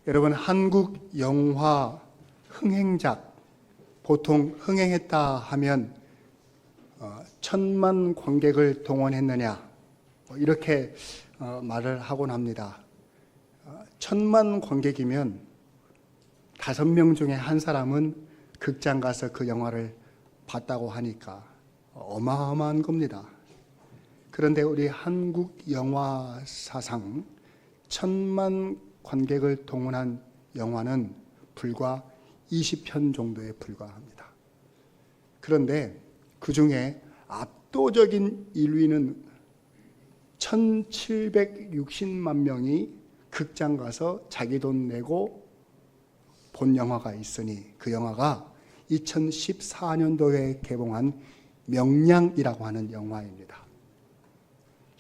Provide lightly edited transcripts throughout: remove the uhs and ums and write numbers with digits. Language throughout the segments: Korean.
여러분, 한국 영화 흥행작, 보통 흥행했다 하면 1,000만 관객을 동원했느냐 이렇게 말을 하곤 합니다. 1,000만 관객이면 5명 중에 한 사람은 극장 가서 그 영화를 봤다고 하니까 어마어마한 겁니다. 그런데 우리 한국 영화 사상 1,000만 관객을 동원한 영화는 불과 20편 정도에 불과합니다. 그런데 그 중에 압도적인 1위는 1,760만 명이 극장 가서 자기 돈 내고 본 영화가 있으니 그 영화가 2014년도에 개봉한 명량이라고 하는 영화입니다.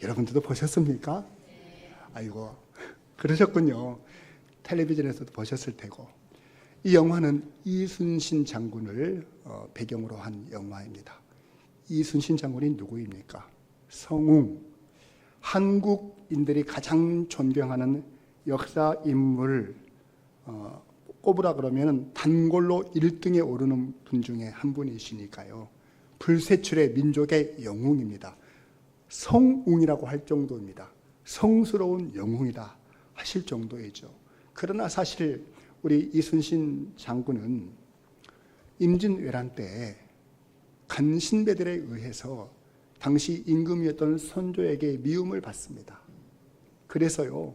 여러분들도 보셨습니까? 아이고, 그러셨군요. 텔레비전에서도 보셨을 테고. 이 영화는 이순신 장군을 배경으로 한 영화입니다. 이순신 장군이 누구입니까? 성웅. 한국인들이 가장 존경하는 역사 인물을 꼽으라 그러면 단골로 1등에 오르는 분 중에 한 분이시니까요. 불세출의 민족의 영웅입니다. 성웅이라고 할 정도입니다. 성스러운 영웅이다 하실 정도이죠. 그러나 사실 우리 이순신 장군은 임진왜란 때 간신배들에 의해서 당시 임금이었던 선조에게 미움을 받습니다. 그래서요,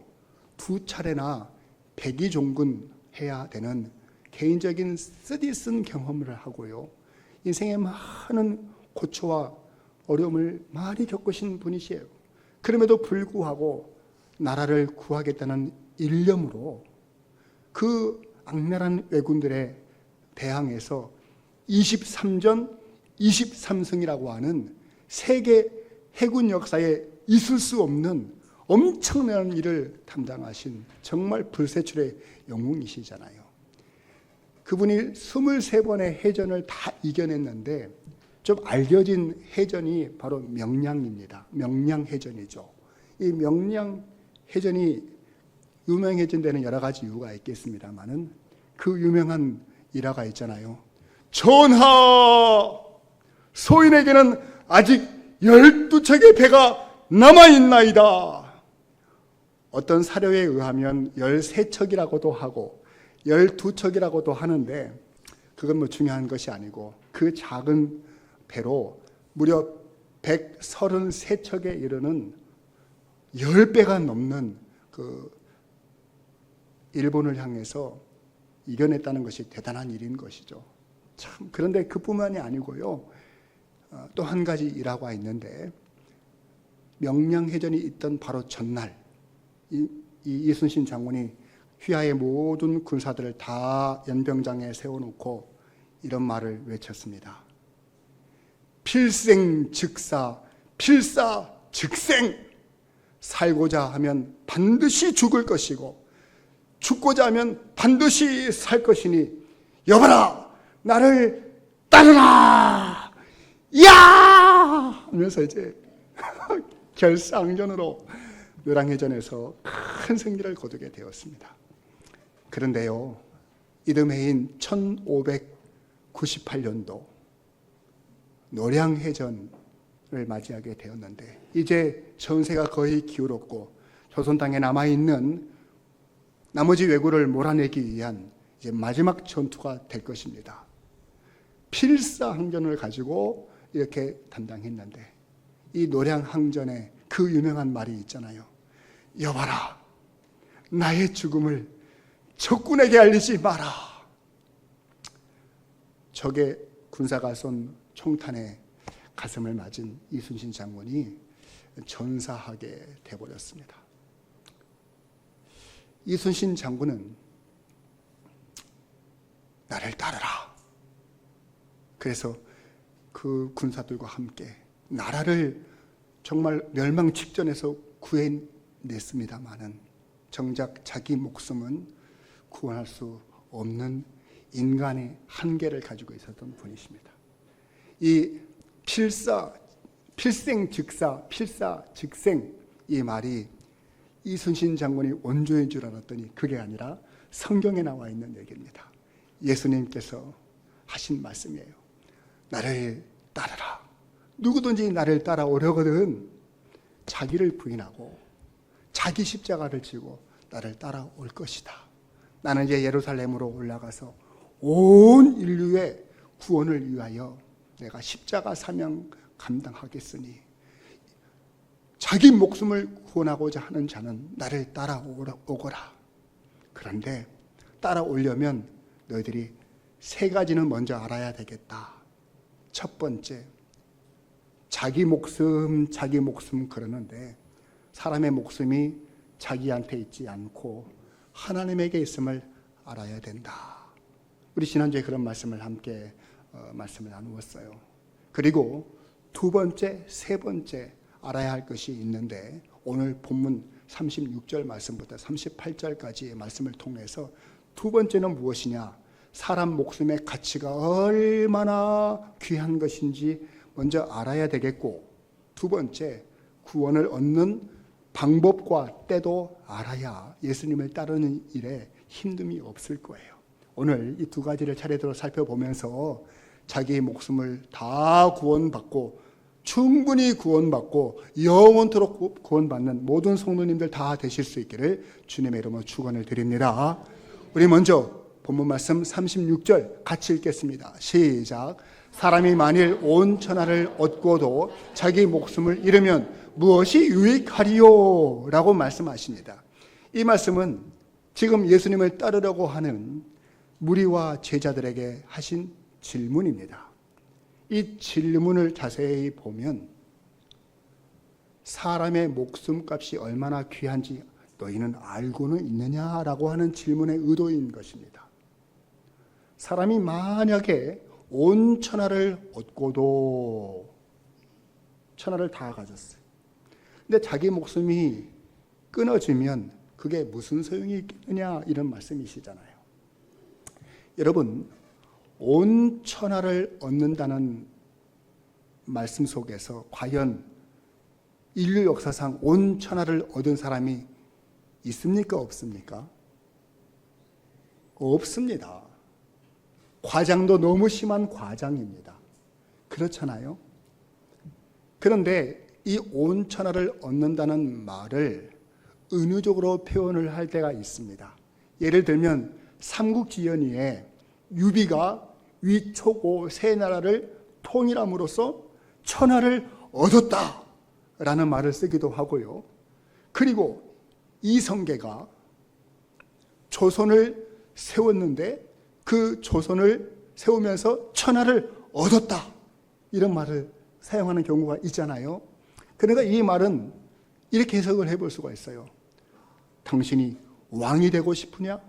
2차례나 백의종군 해야 되는 개인적인 쓰디쓴 경험을 하고요, 인생의 많은 고초와 어려움을 많이 겪으신 분이시에요. 그럼에도 불구하고 나라를 구하겠다는 일념으로 그 악랄한 왜군들에 대항해서 23전 23승이라고 하는 세계 해군 역사에 있을 수 없는 엄청난 일을 담당하신 정말 불세출의 영웅이시잖아요. 그분이 23번의 해전을 다 이겨냈는데 좀 알려진 해전이 바로 명량입니다. 명량해전이죠. 이 명량해전이 유명해진 데는 여러 가지 이유가 있겠습니다만은 그 유명한 일화가 있잖아요. 전하! 소인에게는 아직 12척의 배가 남아있나이다. 어떤 사료에 의하면 13척이라고도 하고 12척이라고도 하는데 그건 뭐 중요한 것이 아니고 그 작은 배로 무려 133척에 이르는 10배가 넘는 그 일본을 향해서 이겨냈다는 것이 대단한 일인 것이죠. 참, 그런데 그뿐만이 아니고요, 또 한 가지 일화가 있는데 명량해전이 있던 바로 전날 이순신 장군이 휘하의 모든 군사들을 다 연병장에 세워놓고 이런 말을 외쳤습니다. 필생즉사, 필사즉생. 살고자 하면 반드시 죽을 것이고 죽고자 하면 반드시 살 것이니 여봐라, 나를 따르라. 야! 하면서 이제 결상전으로 노량해전에서 큰 승리를 거두게 되었습니다. 그런데요, 이듬해인 1598년도 노량해전을 맞이하게 되었는데 이제 전세가 거의 기울었고 조선 땅에 남아있는 나머지 왜구를 몰아내기 위한 이제 마지막 전투가 될 것입니다. 필사항전을 가지고 이렇게 담당했는데 이 노량항전에 그 유명한 말이 있잖아요. 여봐라, 나의 죽음을 적군에게 알리지 마라. 적의 군사가 쏜 총탄에 가슴을 맞은 이순신 장군이 전사하게 되어버렸습니다. 이순신 장군은 나를 따르라. 그래서 그 군사들과 함께 나라를 정말 멸망 직전에서 구해냈습니다마는 정작 자기 목숨은 구원할 수 없는 인간의 한계를 가지고 있었던 분이십니다. 이 필생즉사, 필사즉생 이 말이 이순신 장군이 원조인 줄 알았더니 그게 아니라 성경에 나와 있는 얘기입니다. 예수님께서 하신 말씀이에요. 나를 따르라. 누구든지 나를 따라오려거든 자기를 부인하고 자기 십자가를 지고 나를 따라올 것이다. 나는 이제 예루살렘으로 올라가서 온 인류의 구원을 위하여 내가 십자가 사명 감당하겠으니 자기 목숨을 구원하고자 하는 자는 나를 따라오거라. 그런데 따라오려면 너희들이 세 가지는 먼저 알아야 되겠다. 첫 번째, 자기 목숨 그러는데 사람의 목숨이 자기한테 있지 않고 하나님에게 있음을 알아야 된다. 우리 지난주에 그런 말씀을 함께 말씀을 나누었어요. 그리고 두 번째, 세 번째 알아야 할 것이 있는데 오늘 본문 36절 말씀부터 38절까지의 말씀을 통해서 두 번째는 무엇이냐? 사람 목숨의 가치가 얼마나 귀한 것인지 먼저 알아야 되겠고, 두 번째, 구원을 얻는 방법과 때도 알아야 예수님을 따르는 일에 힘듦이 없을 거예요. 오늘 이 두 가지를 차례대로 살펴보면서 자기의 목숨을 다 구원받고 충분히 구원받고 영원토록 구원받는 모든 성도님들 다 되실 수 있기를 주님의 이름으로 축원을 드립니다. 우리 먼저 본문 말씀 36절 같이 읽겠습니다. 시작. 사람이 만일 온 천하를 얻고도 자기 목숨을 잃으면 무엇이 유익하리요? 라고 말씀하십니다. 이 말씀은 지금 예수님을 따르려고 하는 무리와 제자들에게 하신 질문입니다. 이 질문을 자세히 보면 사람의 목숨값이 얼마나 귀한지 너희는 알고는 있느냐라고 하는 질문의 의도인 것입니다. 사람이 만약에 온 천하를 얻고도 천하를 다 가졌어요. 근데 자기 목숨이 끊어지면 그게 무슨 소용이 있겠느냐 이런 말씀이시잖아요. 여러분, 온 천하를 얻는다는 말씀 속에서 과연 인류 역사상 온 천하를 얻은 사람이 있습니까? 없습니까? 없습니다. 과장도 너무 심한 과장입니다. 그렇잖아요? 그런데 이 온 천하를 얻는다는 말을 은유적으로 표현을 할 때가 있습니다. 예를 들면 삼국지연의에 유비가 위초고 세 나라를 통일함으로써 천하를 얻었다라는 말을 쓰기도 하고요. 그리고 이성계가 조선을 세웠는데 그 조선을 세우면서 천하를 얻었다 이런 말을 사용하는 경우가 있잖아요. 그러니까 이 말은 이렇게 해석을 해볼 수가 있어요. 당신이 왕이 되고 싶으냐?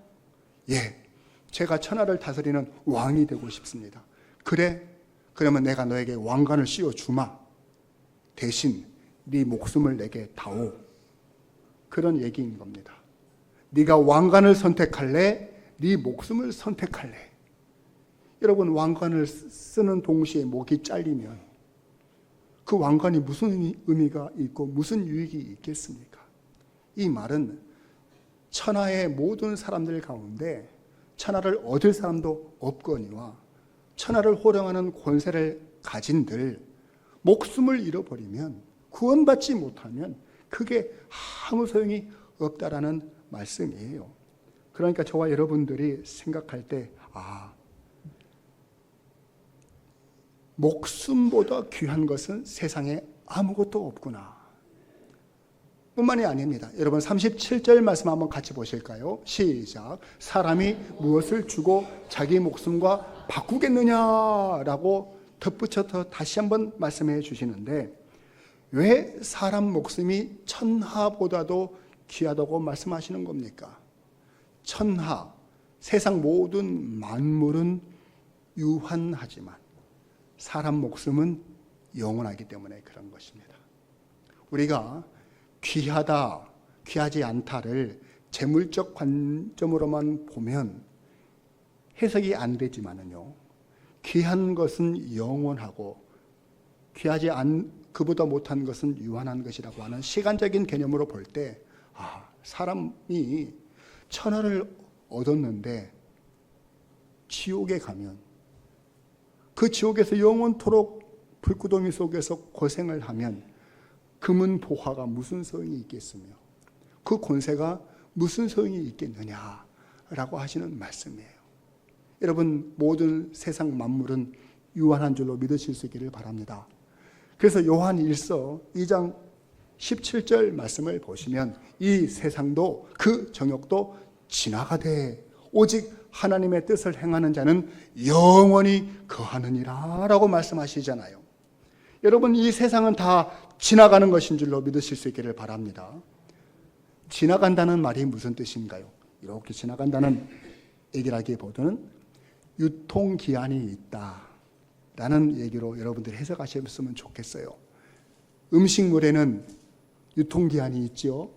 예, 제가 천하를 다스리는 왕이 되고 싶습니다. 그래? 그러면 내가 너에게 왕관을 씌워주마. 대신 네 목숨을 내게 다오. 그런 얘기인 겁니다. 네가 왕관을 선택할래? 네 목숨을 선택할래? 여러분, 왕관을 쓰는 동시에 목이 잘리면 그 왕관이 무슨 의미가 있고 무슨 유익이 있겠습니까? 이 말은 천하의 모든 사람들 가운데 천하를 얻을 사람도 없거니와 천하를 호령하는 권세를 가진들 목숨을 잃어버리면 구원받지 못하면 그게 아무 소용이 없다라는 말씀이에요. 그러니까 저와 여러분들이 생각할 때 목숨보다 귀한 것은 세상에 아무것도 없구나. 뿐만이 아닙니다. 여러분 37절 말씀 한번 같이 보실까요? 시작. 사람이 무엇을 주고 자기 목숨과 바꾸겠느냐라고 덧붙여서 다시 한번 말씀해 주시는데 왜 사람 목숨이 천하보다도 귀하다고 말씀하시는 겁니까? 천하, 세상 모든 만물은 유한하지만 사람 목숨은 영원하기 때문에 그런 것입니다. 우리가 귀하다, 귀하지 않다를 재물적 관점으로만 보면 해석이 안 되지만은요, 귀한 것은 영원하고 귀하지 그보다 못한 것은 유한한 것이라고 하는 시간적인 개념으로 볼 때 사람이 천하를 얻었는데 지옥에 가면 그 지옥에서 영원토록 불구덩이 속에서 고생을 하면 금은 보화가 무슨 소용이 있겠으며 그 권세가 무슨 소용이 있겠느냐라고 하시는 말씀이에요. 여러분, 모든 세상 만물은 유한한 줄로 믿으실 수 있기를 바랍니다. 그래서 요한 1서 2장 17절 말씀을 보시면 이 세상도 그 정욕도 지나가되 오직 하나님의 뜻을 행하는 자는 영원히 거하느니라 라고 말씀하시잖아요. 여러분, 이 세상은 다 지나가는 것인 줄로 믿으실 수 있기를 바랍니다. 지나간다는 말이 무슨 뜻인가요? 이렇게 지나간다는 얘기라기보다는 유통기한이 있다라는 얘기로 여러분들이 해석하셨으면 좋겠어요. 음식물에는 유통기한이 있죠.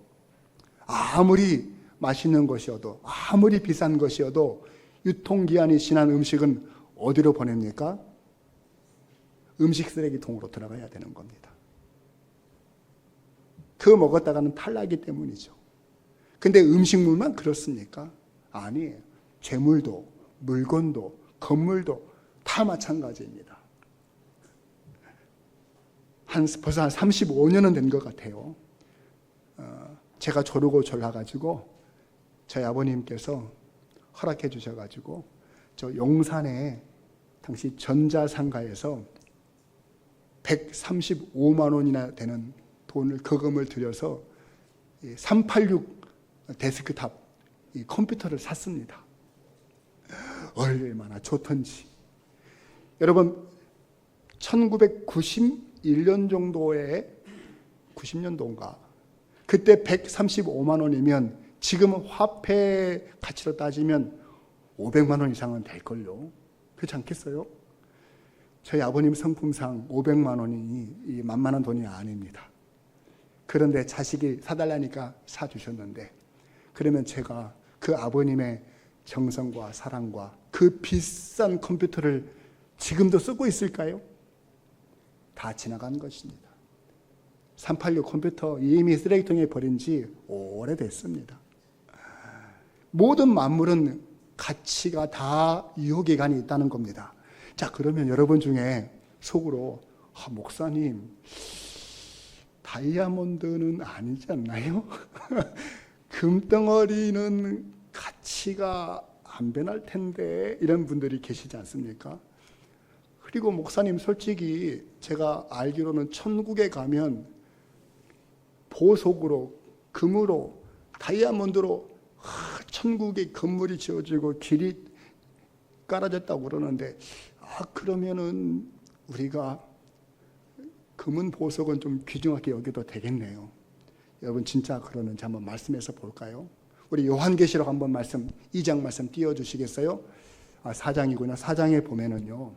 아무리 맛있는 것이어도 아무리 비싼 것이어도 유통기한이 지난 음식은 어디로 보냅니까? 음식 쓰레기통으로 들어가야 되는 겁니다. 그거 먹었다가는 탈나기 때문이죠. 근데 음식물만 그렇습니까? 아니에요. 재물도 물건도 건물도 다 마찬가지입니다. 벌써 한 35년은 된 것 같아요. 제가 조르고 졸라가지고 저희 아버님께서 허락해 주셔가지고 저 용산에 당시 전자상가에서 135만 원이나 되는 돈을 거금을 들여서 386 데스크탑 이 컴퓨터를 샀습니다. 얼마나 좋던지. 여러분, 1991년 정도에 90년도인가 그때 135만 원이면 지금 화폐 가치로 따지면 500만 원 이상은 될걸요. 그렇지 않겠어요? 저희 아버님 성품상 500만 원이 만만한 돈이 아닙니다. 그런데 자식이 사달라니까 사주셨는데 그러면 제가 그 아버님의 정성과 사랑과 그 비싼 컴퓨터를 지금도 쓰고 있을까요? 다 지나간 것입니다. 386 컴퓨터 이미 쓰레기통에 버린 지 오래됐습니다. 모든 만물은 가치가 다 유효기간이 있다는 겁니다. 자, 그러면 여러분 중에 속으로 목사님 다이아몬드는 아니지 않나요? 금덩어리는 가치가 안 변할 텐데 이런 분들이 계시지 않습니까? 그리고 목사님 솔직히 제가 알기로는 천국에 가면 보석으로 금으로 다이아몬드로 천국에 건물이 지어지고 길이 깔아졌다고 그러는데 그러면은 우리가 금은 보석은 좀 귀중하게 여겨도 되겠네요. 여러분 진짜 그러는지 한번 말씀해서 볼까요? 우리 요한계시록 한번 2장 말씀 띄워주시겠어요? 4장이구나. 4장에 보면은요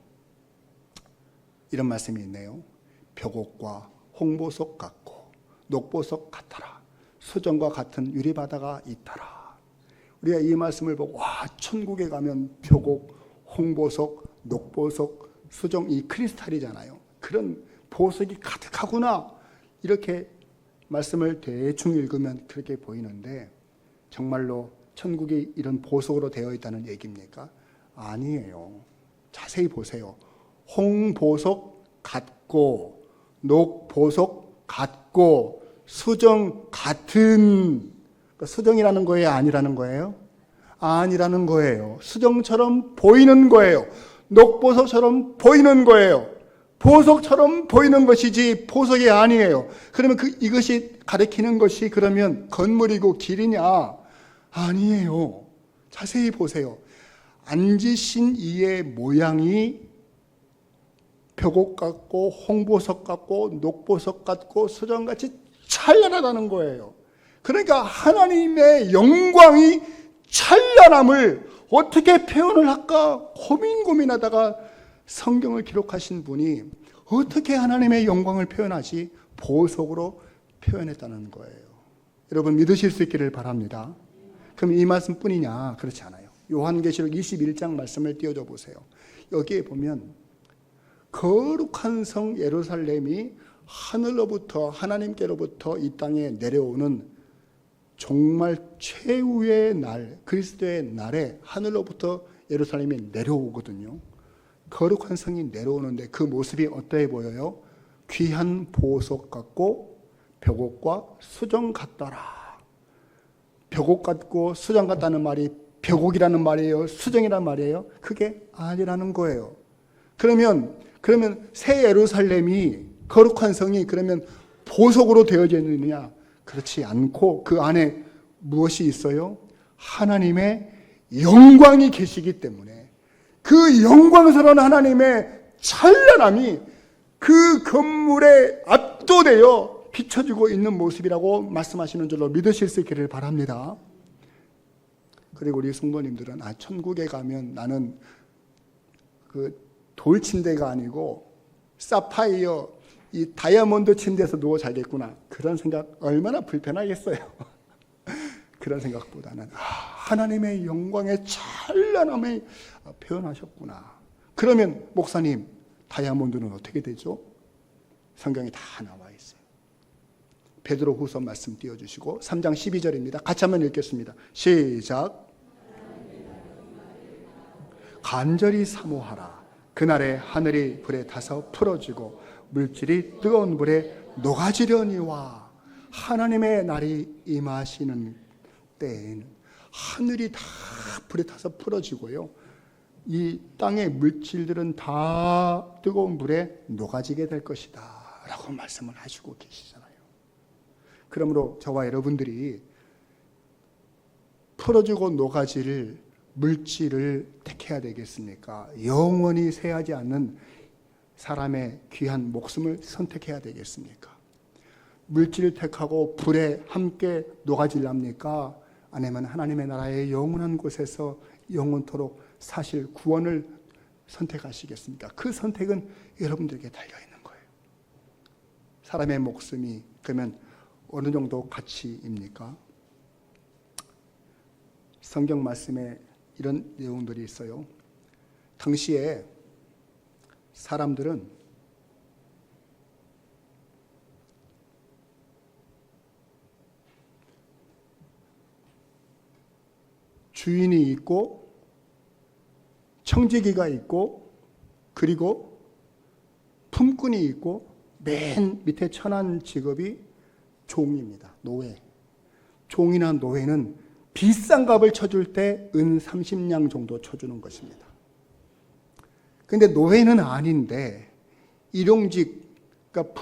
이런 말씀이 있네요. 벽옥과 홍보석 같고 녹보석 같아라. 수정과 같은 유리바다가 있더라. 우리가 이 말씀을 보고 천국에 가면 벽옥, 홍보석, 녹보석, 수정 이 크리스탈이잖아요. 그런 보석이 가득하구나. 이렇게 말씀을 대충 읽으면 그렇게 보이는데 정말로 천국이 이런 보석으로 되어 있다는 얘기입니까? 아니에요. 자세히 보세요. 홍보석 같고 녹보석 같고 수정 같은, 수정이라는 거예요? 아니라는 거예요? 아니라는 거예요. 수정처럼 보이는 거예요. 녹보석처럼 보이는 거예요. 보석처럼 보이는 것이지 보석이 아니에요. 그러면 이것이 가리키는 것이 그러면 건물이고 길이냐? 아니에요. 자세히 보세요. 앉으신 이의 모양이 벽옥 같고 홍보석 같고 녹보석 같고 수정같이 찬란하다는 거예요. 그러니까 하나님의 영광이 찬란함을 어떻게 표현을 할까 고민하다가 성경을 기록하신 분이 어떻게 하나님의 영광을 표현하지? 보석으로 표현했다는 거예요. 여러분 믿으실 수 있기를 바랍니다. 그럼 이 말씀뿐이냐? 그렇지 않아요. 요한계시록 21장 말씀을 띄워줘 보세요. 여기에 보면 거룩한 성 예루살렘이 하늘로부터 하나님께로부터 이 땅에 내려오는 정말 최후의 날, 그리스도의 날에 하늘로부터 예루살렘이 내려오거든요. 거룩한 성이 내려오는데 그 모습이 어떠해 보여요? 귀한 보석 같고 벽옥과 수정 같더라. 벽옥 같고 수정 같다는 말이 벽옥이라는 말이에요? 수정이라는 말이에요? 그게 아니라는 거예요. 그러면 새 예루살렘이, 거룩한 성이 그러면 보석으로 되어져 있느냐? 그렇지 않고 그 안에 무엇이 있어요? 하나님의 영광이 계시기 때문에 그 영광스러운 하나님의 찬란함이 그 건물에 압도되어 비춰지고 있는 모습이라고 말씀하시는 줄로 믿으실 수 있기를 바랍니다. 그리고 우리 성도님들은 천국에 가면 나는 그 돌 침대가 아니고 사파이어 이 다이아몬드 침대에서 누워 자겠구나, 그런 생각 얼마나 불편하겠어요. 그런 생각보다는 하나님의 영광의 찬란함을 표현하셨구나. 그러면 목사님, 다이아몬드는 어떻게 되죠? 성경에 다 나와 있어요. 베드로후서 말씀 띄워주시고 3장 12절입니다. 같이 한번 읽겠습니다. 시작. 간절히 사모하라. 그날에 하늘이 불에 타서 풀어지고 물질이 뜨거운 불에 녹아지려니와. 하나님의 날이 임하시는 때에는 하늘이 다 불에 타서 풀어지고요, 이 땅의 물질들은 다 뜨거운 불에 녹아지게 될 것이다 라고 말씀을 하시고 계시잖아요. 그러므로 저와 여러분들이 풀어지고 녹아질 물질을 택해야 되겠습니까? 영원히 쇠하지 않는 사람의 귀한 목숨을 선택해야 되겠습니까? 물질을 택하고 불에 함께 녹아질랍니까? 아니면 하나님의 나라의 영원한 곳에서 영원토록 사실 구원을 선택하시겠습니까? 그 선택은 여러분들에게 달려있는 거예요. 사람의 목숨이 그러면 어느 정도 가치입니까? 성경 말씀에 이런 내용들이 있어요. 당시에 사람들은 주인이 있고 청지기가 있고 그리고 품꾼이 있고 맨 밑에 천한 직업이 종입니다. 노예. 종이나 노예는 비싼 값을 쳐줄 때 은 30냥 정도 쳐주는 것입니다. 근데 노예는 아닌데 일용직, 그러니까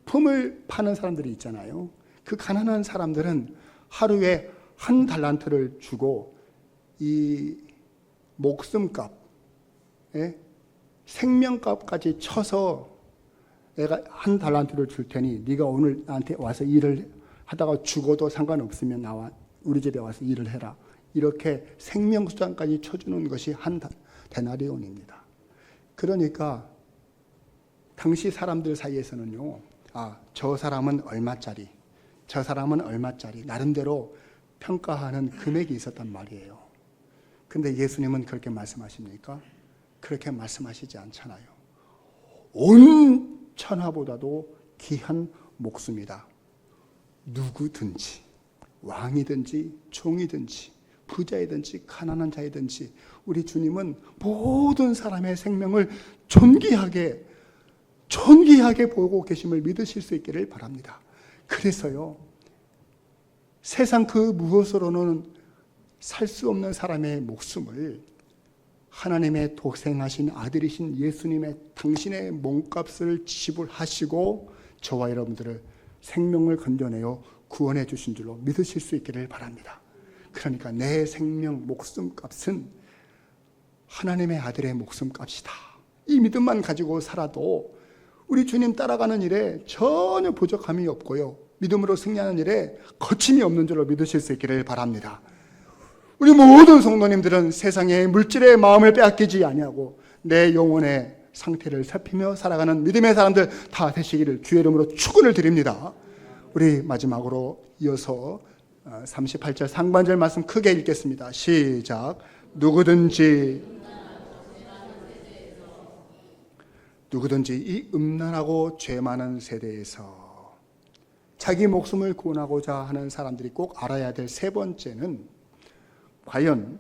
품을 파는 사람들이 있잖아요. 그 가난한 사람들은 하루에 1달란트를 주고 이 목숨값, 생명값까지 쳐서 내가 1달란트를 줄 테니 네가 오늘 나한테 와서 일을 하다가 죽어도 상관없으면 나와 우리 집에 와서 일을 해라. 이렇게 생명수당까지 쳐주는 것이 한 데나리온입니다. 그러니까 당시 사람들 사이에서는요, 저 사람은 얼마짜리, 저 사람은 얼마짜리 나름대로 평가하는 금액이 있었단 말이에요. 근데 예수님은 그렇게 말씀하십니까? 그렇게 말씀하시지 않잖아요. 온 천하보다도 귀한 목숨이다. 누구든지, 왕이든지 종이든지 부자이든지 가난한 자이든지 우리 주님은 모든 사람의 생명을 존귀하게 보고 계심을 믿으실 수 있기를 바랍니다. 그래서요, 세상 그 무엇으로는 살 수 없는 사람의 목숨을 하나님의 독생하신 아들이신 예수님의 당신의 몸값을 지불하시고 저와 여러분들을 생명을 건져내어 구원해 주신 줄로 믿으실 수 있기를 바랍니다. 그러니까 내 생명 목숨값은 하나님의 아들의 목숨값이다. 이 믿음만 가지고 살아도 우리 주님 따라가는 일에 전혀 부족함이 없고요, 믿음으로 승리하는 일에 거침이 없는 줄로 믿으실 수 있기를 바랍니다. 우리 모든 성도님들은 세상의 물질의 마음을 빼앗기지 아니하고 내 영혼의 상태를 살피며 살아가는 믿음의 사람들 다 되시기를 주의 이름으로 축원을 드립니다. 우리 마지막으로 이어서 38절 상반절 말씀 크게 읽겠습니다. 시작. 누구든지 이 음란하고 죄 많은 세대에서, 자기 목숨을 구원하고자 하는 사람들이 꼭 알아야 될 세 번째는 과연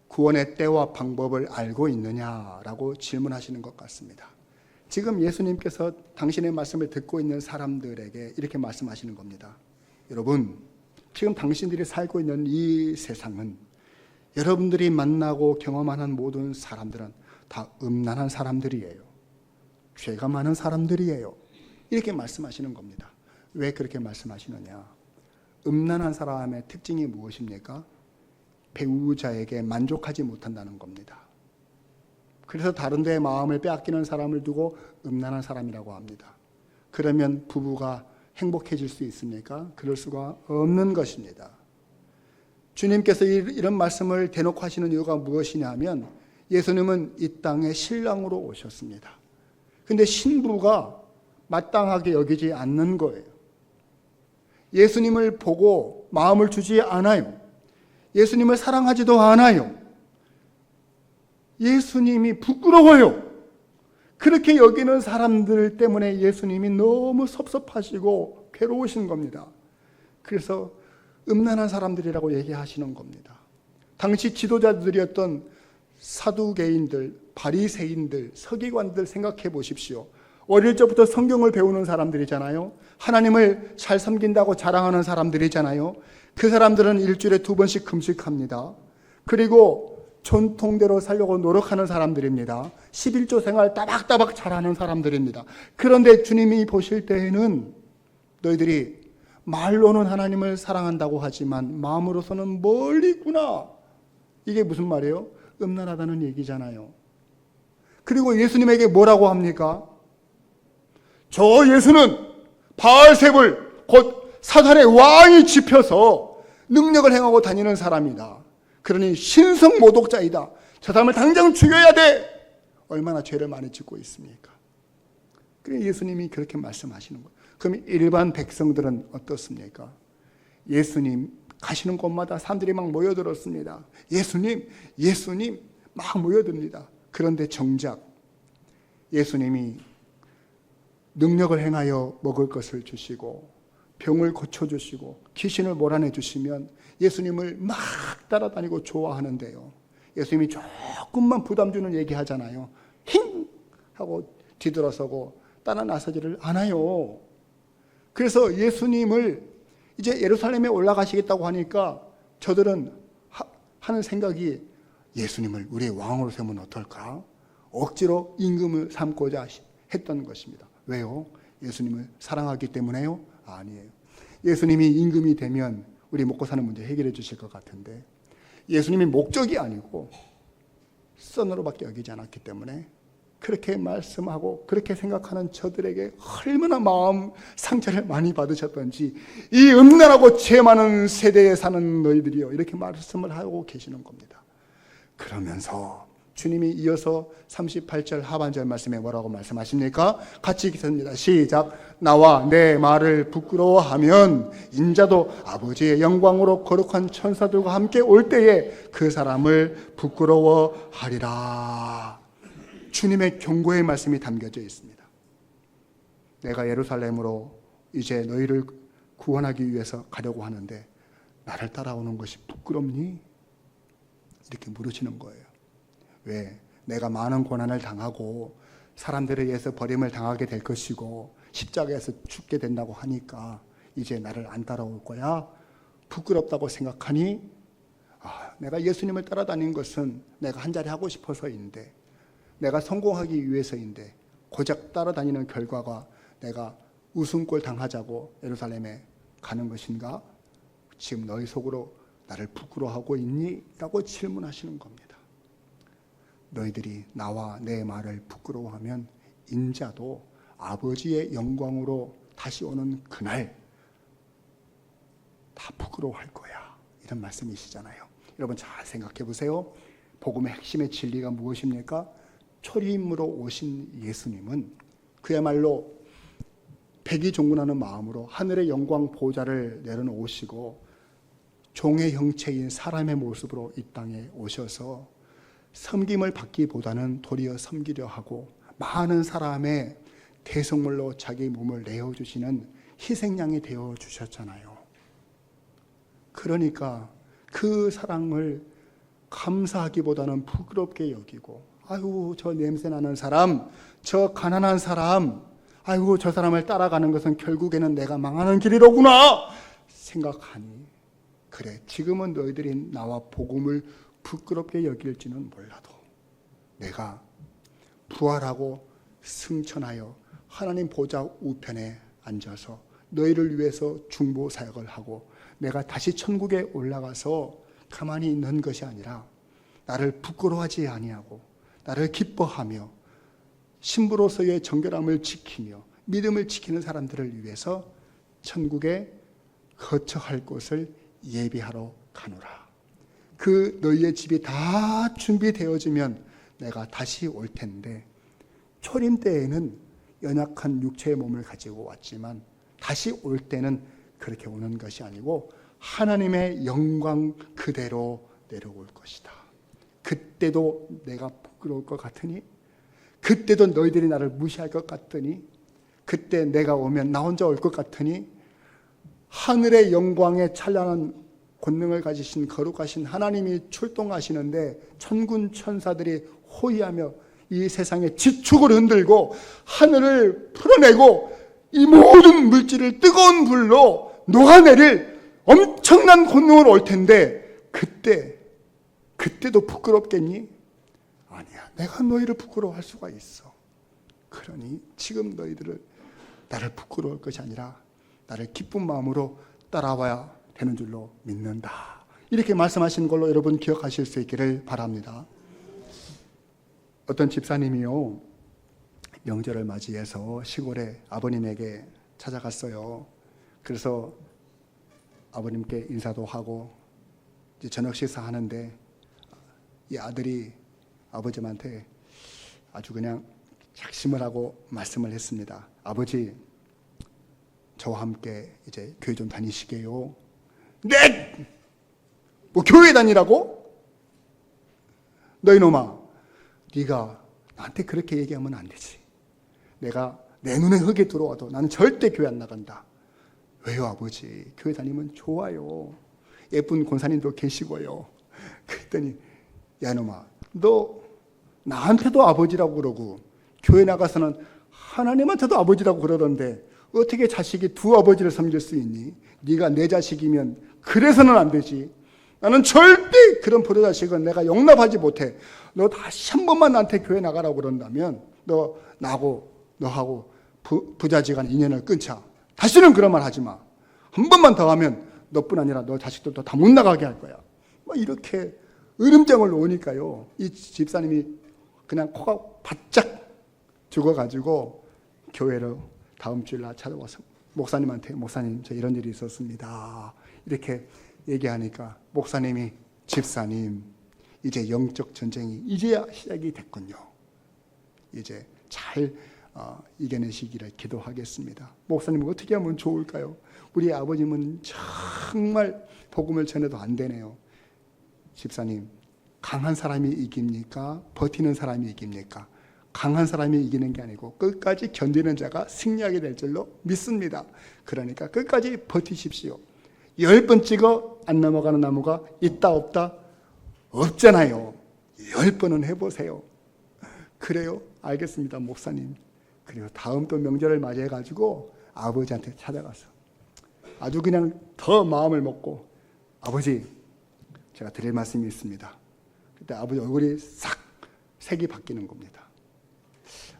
구원의 때와 방법을 알고 있느냐라고 질문하시는 것 같습니다. 지금 예수님께서 당신의 말씀을 듣고 있는 사람들에게 이렇게 말씀하시는 겁니다. 여러분, 지금 당신들이 살고 있는 이 세상은 여러분들이 만나고 경험하는 모든 사람들은 다 음란한 사람들이에요. 죄가 많은 사람들이에요. 이렇게 말씀하시는 겁니다. 왜 그렇게 말씀하시느냐? 음란한 사람의 특징이 무엇입니까? 배우자에게 만족하지 못한다는 겁니다. 그래서 다른 데에 마음을 빼앗기는 사람을 두고 음란한 사람이라고 합니다. 그러면 부부가 행복해질 수 있습니까? 그럴 수가 없는 것입니다. 주님께서 이런 말씀을 대놓고 하시는 이유가 무엇이냐면 예수님은 이 땅에 신랑으로 오셨습니다. 근데 신부가 마땅하게 여기지 않는 거예요. 예수님을 보고 마음을 주지 않아요. 예수님을 사랑하지도 않아요. 예수님이 부끄러워요. 그렇게 여기는 사람들 때문에 예수님이 너무 섭섭하시고 괴로우신 겁니다. 그래서 음란한 사람들이라고 얘기하시는 겁니다. 당시 지도자들이었던 사두개인들, 바리새인들, 서기관들 생각해 보십시오. 어릴 적부터 성경을 배우는 사람들이잖아요. 하나님을 잘 섬긴다고 자랑하는 사람들이잖아요. 그 사람들은 일주일에 2번씩 금식합니다. 그리고 전통대로 살려고 노력하는 사람들입니다. 11조 생활 따박따박 잘하는 사람들입니다. 그런데 주님이 보실 때에는 너희들이 말로는 하나님을 사랑한다고 하지만 마음으로서는 멀리 있구나. 이게 무슨 말이에요? 음란하다는 얘기잖아요. 그리고 예수님에게 뭐라고 합니까? 저 예수는 바알세불 곧 사단의 왕이 짚혀서 능력을 행하고 다니는 사람이다. 그러니 신성 모독자이다. 저 사람을 당장 죽여야 돼. 얼마나 죄를 많이 짓고 있습니까? 그래서 예수님이 그렇게 말씀하시는 거예요. 그럼 일반 백성들은 어떻습니까? 예수님 가시는 곳마다 사람들이 막 모여들었습니다. 예수님, 예수님 막 모여듭니다. 그런데 정작 예수님이 능력을 행하여 먹을 것을 주시고 병을 고쳐주시고 귀신을 몰아내주시면 예수님을 막 따라다니고 좋아하는데요. 예수님이 조금만 부담 주는 얘기 하잖아요. 힝! 하고 뒤돌아서고 따라 나서지를 않아요. 그래서 예수님을 이제 예루살렘에 올라가시겠다고 하니까 저들은 하는 생각이 예수님을 우리의 왕으로 세우면 어떨까? 억지로 임금을 삼고자 했던 것입니다. 왜요? 예수님을 사랑하기 때문에요? 아니에요. 예수님이 임금이 되면 우리 먹고 사는 문제 해결해 주실 것 같은데 예수님이 목적이 아니고 선으로밖에 여기지 않았기 때문에 그렇게 말씀하고 그렇게 생각하는 저들에게 얼마나 마음 상처를 많이 받으셨던지 이 음란하고 죄 많은 세대에 사는 너희들이요 이렇게 말씀을 하고 계시는 겁니다. 그러면서 주님이 이어서 38절 하반절 말씀에 뭐라고 말씀하십니까? 같이 읽습니다. 시작. 나와 내 말을 부끄러워하면 인자도 아버지의 영광으로 거룩한 천사들과 함께 올 때에 그 사람을 부끄러워하리라. 주님의 경고의 말씀이 담겨져 있습니다. 내가 예루살렘으로 이제 너희를 구원하기 위해서 가려고 하는데 나를 따라오는 것이 부끄럽니? 이렇게 물으시는 거예요. 왜? 내가 많은 고난을 당하고 사람들에 의해서 버림을 당하게 될 것이고 십자가에서 죽게 된다고 하니까 이제 나를 안 따라올 거야? 부끄럽다고 생각하니? 내가 예수님을 따라다닌 것은 내가 한 자리 하고 싶어서인데 내가 성공하기 위해서인데 고작 따라다니는 결과가 내가 웃음꼴 당하자고 예루살렘에 가는 것인가? 지금 너희 속으로 나를 부끄러워하고 있니? 라고 질문하시는 겁니다. 너희들이 나와 내 말을 부끄러워하면 인자도 아버지의 영광으로 다시 오는 그날 다 부끄러워할 거야. 이런 말씀이시잖아요. 여러분 잘 생각해 보세요. 복음의 핵심의 진리가 무엇입니까? 초림으로 오신 예수님은 그야말로 백이종군하는 마음으로 하늘의 영광 보좌를 내려놓으시고 종의 형체인 사람의 모습으로 이 땅에 오셔서 섬김을 받기보다는 도리어 섬기려 하고 많은 사람의 대성물로 자기 몸을 내어주시는 희생양이 되어 주셨잖아요. 그러니까 그 사랑을 감사하기보다는 부끄럽게 여기고, 아유 저 냄새나는 사람, 저 가난한 사람, 아이고 저 사람을 따라가는 것은 결국에는 내가 망하는 길이로구나 생각하니, 그래 지금은 너희들이 나와 복음을 부끄럽게 여길지는 몰라도 내가 부활하고 승천하여 하나님 보좌 우편에 앉아서 너희를 위해서 중보 사역을 하고 내가 다시 천국에 올라가서 가만히 있는 것이 아니라 나를 부끄러워하지 아니하고 나를 기뻐하며 신부로서의 정결함을 지키며 믿음을 지키는 사람들을 위해서 천국에 거처할 곳을 예비하러 가노라. 그 너희의 집이 다 준비되어지면 내가 다시 올 텐데, 초림 때에는 연약한 육체의 몸을 가지고 왔지만 다시 올 때는 그렇게 오는 것이 아니고 하나님의 영광 그대로 내려올 것이다. 그때도 내가 부끄러울 것 같으니, 그때도 너희들이 나를 무시할 것 같으니, 그때 내가 오면 나 혼자 올 것 같으니, 하늘의 영광에 찬란한 권능을 가지신 거룩하신 하나님이 출동하시는데 천군 천사들이 호위하며 이 세상의 지축을 흔들고 하늘을 풀어내고 이 모든 물질을 뜨거운 불로 녹아내릴 엄청난 권능을 올 텐데, 그때도 부끄럽겠니? 아니야. 내가 너희를 부끄러워할 수가 있어. 그러니 지금 너희들을 나를 부끄러울 것이 아니라 나를 기쁜 마음으로 따라와야 되는 줄로 믿는다. 이렇게 말씀하시는 걸로 여러분 기억하실 수 있기를 바랍니다. 어떤 집사님이요, 명절을 맞이해서 시골에 아버님에게 찾아갔어요. 그래서 아버님께 인사도 하고 이제 저녁 식사하는데 이 아들이 아버님한테 아주 그냥 작심을 하고 말씀을 했습니다. 아버지, 저와 함께 이제 교회 좀 다니시게요. 네! 뭐 교회 다니라고? 너 이놈아, 네가 나한테 그렇게 얘기하면 안 되지. 내가 내 눈에 흙이 들어와도 나는 절대 교회 안 나간다. 왜요 아버지? 교회 다니면 좋아요. 예쁜 권사님도 계시고요. 그랬더니 야 이놈아, 너 나한테도 아버지라고 그러고 교회 나가서는 하나님한테도 아버지라고 그러던데 어떻게 자식이 두 아버지를 섬길 수 있니? 네가 내 자식이면 그래서는 안 되지. 나는 절대 그런 버려자식은 내가 용납하지 못해. 너 다시 한 번만 나한테 교회 나가라고 그런다면 너하고 부자지간 인연을 끊자. 다시는 그런 말 하지 마. 한 번만 더 하면 너뿐 아니라 너 자식들도 다 못 나가게 할 거야. 뭐 이렇게 으름장을 놓으니까요, 이 집사님이 그냥 코가 바짝 죽어가지고 교회를 다음 주일 날 찾아와서 목사님한테 목사님 저 이런 일이 있었습니다 이렇게 얘기하니까 목사님이 집사님 이제 영적 전쟁이 이제야 시작이 됐군요. 이제 잘 이겨내시기를 기도하겠습니다. 목사님 어떻게 하면 좋을까요? 우리 아버님은 정말 복음을 전해도 안 되네요. 집사님, 강한 사람이 이깁니까? 버티는 사람이 이깁니까? 강한 사람이 이기는 게 아니고 끝까지 견디는 자가 승리하게 될 줄로 믿습니다. 그러니까 끝까지 버티십시오. 10번 찍어 안 넘어가는 나무가 있다 없다? 없잖아요. 10번은 해보세요. 그래요? 알겠습니다 목사님. 그리고 다음 또 명절을 맞이해가지고 아버지한테 찾아가서 아주 그냥 더 마음을 먹고 아버지 제가 드릴 말씀이 있습니다. 그때 아버지 얼굴이 싹 색이 바뀌는 겁니다.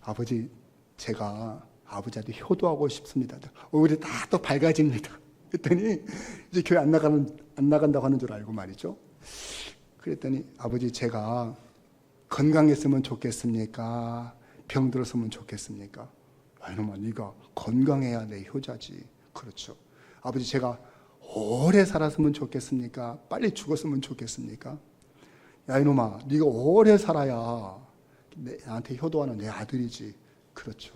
아버지 제가 아버지한테 효도하고 싶습니다. 얼굴이 다 또 밝아집니다. 그랬더니 이제 교회 안 나간다고 하는 줄 알고 말이죠. 그랬더니 아버지 제가 건강했으면 좋겠습니까? 병들었으면 좋겠습니까? 이놈아 네가 건강해야 내 효자지. 그렇죠. 아버지 제가 오래 살았으면 좋겠습니까? 빨리 죽었으면 좋겠습니까? 야 이놈아 네가 오래 살아야 나한테 효도하는 내 아들이지. 그렇죠.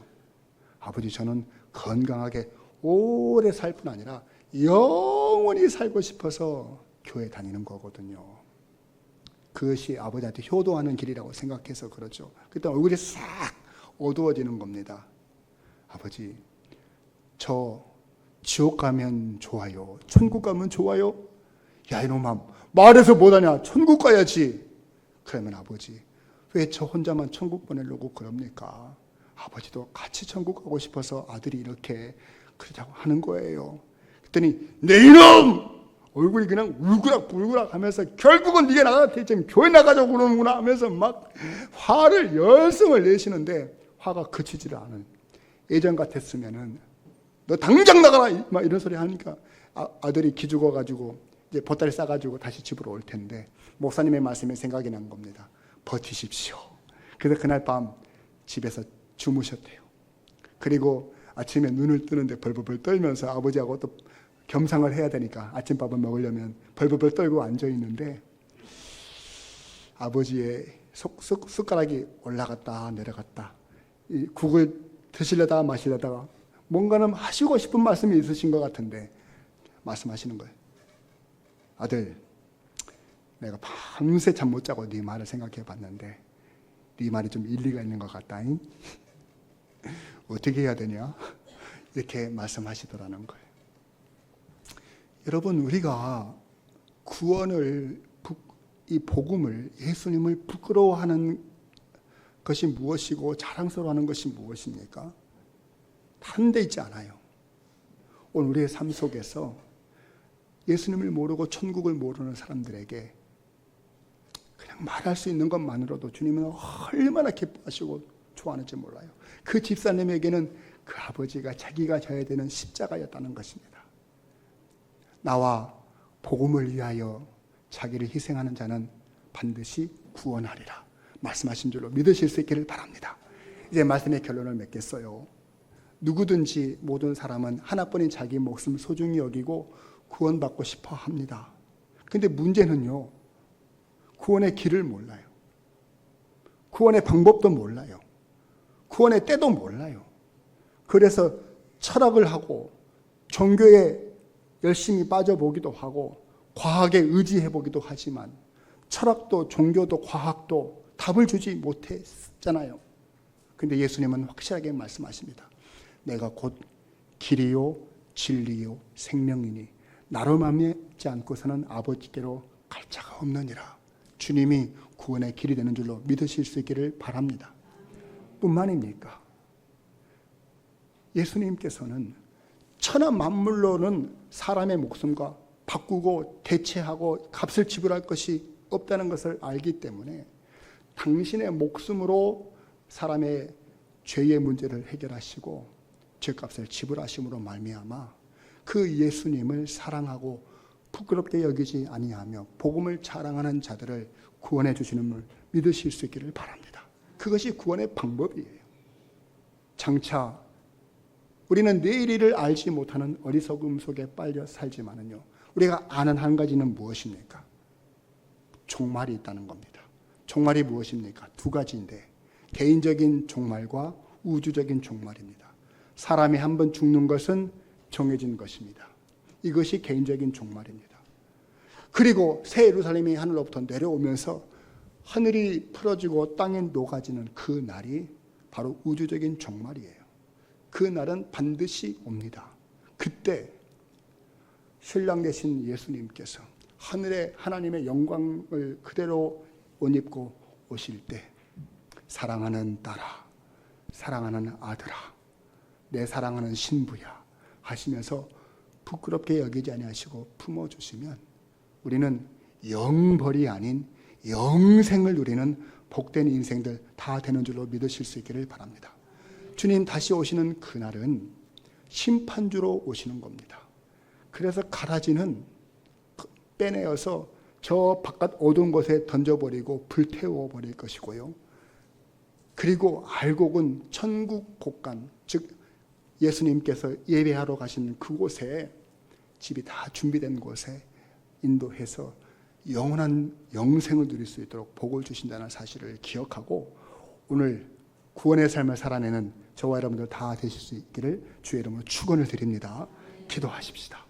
아버지 저는 건강하게 오래 살 뿐 아니라 영원히 살고 싶어서 교회 다니는 거거든요. 그것이 아버지한테 효도하는 길이라고 생각해서 그렇죠. 그때 얼굴이 싹 어두워지는 겁니다. 아버지 저 지옥 가면 좋아요, 천국 가면 좋아요? 야 이놈아, 말해서 못하냐, 천국 가야지. 그러면 아버지, 왜 저 혼자만 천국 보내려고 그럽니까? 아버지도 같이 천국 가고 싶어서 아들이 이렇게 그러자고 하는 거예요. 그랬더니 내 이놈! 얼굴이 그냥 울그락불그락 하면서 결국은 네가 나한테 지금 교회 나가자고 그러는구나 하면서 막 화를 열성을 내시는데 화가 그치지를 않은, 예전 같았으면은 너 당장 나가라 막 이런 소리 하니까 아들이 기죽어 가지고 이제 보따리 싸가지고 다시 집으로 올 텐데 목사님의 말씀이 생각이 난 겁니다. 버티십시오. 그래서 그날 밤 집에서 주무셨대요. 그리고 아침에 눈을 뜨는데 벌벌 떨면서 아버지하고 또 겸상을 해야 되니까 아침밥을 먹으려면 벌벌 떨고 앉아있는데 아버지의 숟가락이 올라갔다 내려갔다, 이 국을 드시려다가 마시려다가 뭔가는 하시고 싶은 말씀이 있으신 것 같은데 말씀하시는 거예요. 아들, 내가 밤새 잠 못 자고 네 말을 생각해 봤는데 네 말이 좀 일리가 있는 것 같다잉. 어떻게 해야 되냐? 이렇게 말씀하시더라는 거예요. 여러분, 우리가 구원을, 이 복음을, 예수님을 부끄러워하는 것이 무엇이고 자랑스러워하는 것이 무엇입니까? 다른 데 있지 않아요. 오늘 우리의 삶 속에서 예수님을 모르고 천국을 모르는 사람들에게 그냥 말할 수 있는 것만으로도 주님은 얼마나 기뻐하시고 좋아하는지 몰라요. 그 집사님에게는 그 아버지가 자기가 져야 되는 십자가였다는 것입니다. 나와 복음을 위하여 자기를 희생하는 자는 반드시 구원하리라 말씀하신 줄로 믿으실 수 있기를 바랍니다. 이제 말씀의 결론을 맺겠어요. 누구든지 모든 사람은 하나뿐인 자기 목숨 소중히 여기고 구원받고 싶어 합니다. 근데 문제는요, 구원의 길을 몰라요. 구원의 방법도 몰라요. 구원의 때도 몰라요. 그래서 철학을 하고 종교에 열심히 빠져보기도 하고 과학에 의지해보기도 하지만 철학도 종교도 과학도 답을 주지 못했잖아요. 근데 예수님은 확실하게 말씀하십니다. 내가 곧 길이요 진리요 생명이니 나로 말미암지 않고서는 아버지께로 갈 자가 없느니라. 주님이 구원의 길이 되는 줄로 믿으실 수 있기를 바랍니다. 뿐만입니까? 예수님께서는 천하 만물로는 사람의 목숨과 바꾸고 대체하고 값을 지불할 것이 없다는 것을 알기 때문에 당신의 목숨으로 사람의 죄의 문제를 해결하시고 죄값을 지불하심으로 말미암아 그 예수님을 사랑하고 부끄럽게 여기지 아니하며 복음을 자랑하는 자들을 구원해 주시는 걸 믿으실 수 있기를 바랍니다. 그것이 구원의 방법이에요. 장차 우리는 내일 일을 알지 못하는 어리석음 속에 빨려 살지만은요, 우리가 아는 한 가지는 무엇입니까? 종말이 있다는 겁니다. 종말이 무엇입니까? 두 가지인데 개인적인 종말과 우주적인 종말입니다. 사람이 한 번 죽는 것은 정해진 것입니다. 이것이 개인적인 종말입니다. 그리고 새 예루살렘이 하늘로부터 내려오면서 하늘이 풀어지고 땅에 녹아지는 그 날이 바로 우주적인 종말이에요. 그 날은 반드시 옵니다. 그때 신랑 되신 예수님께서 하늘의 하나님의 영광을 그대로 옷 입고 오실 때 사랑하는 딸아, 사랑하는 아들아, 내 사랑하는 신부야 하시면서 부끄럽게 여기지 아니하시고 품어주시면 우리는 영벌이 아닌 영생을 누리는 복된 인생들 다 되는 줄로 믿으실 수 있기를 바랍니다. 주님 다시 오시는 그날은 심판주로 오시는 겁니다. 그래서 가라지는 빼내어서 저 바깥 어두운 곳에 던져버리고 불태워버릴 것이고요. 그리고 알곡은 천국 곳간, 즉 예수님께서 예배하러 가신 그곳에 집이 다 준비된 곳에 인도해서 영원한 영생을 누릴 수 있도록 복을 주신다는 사실을 기억하고 오늘 구원의 삶을 살아내는 저와 여러분들 다 되실 수 있기를 주의 이름으로 축원을 드립니다. 기도하십시다.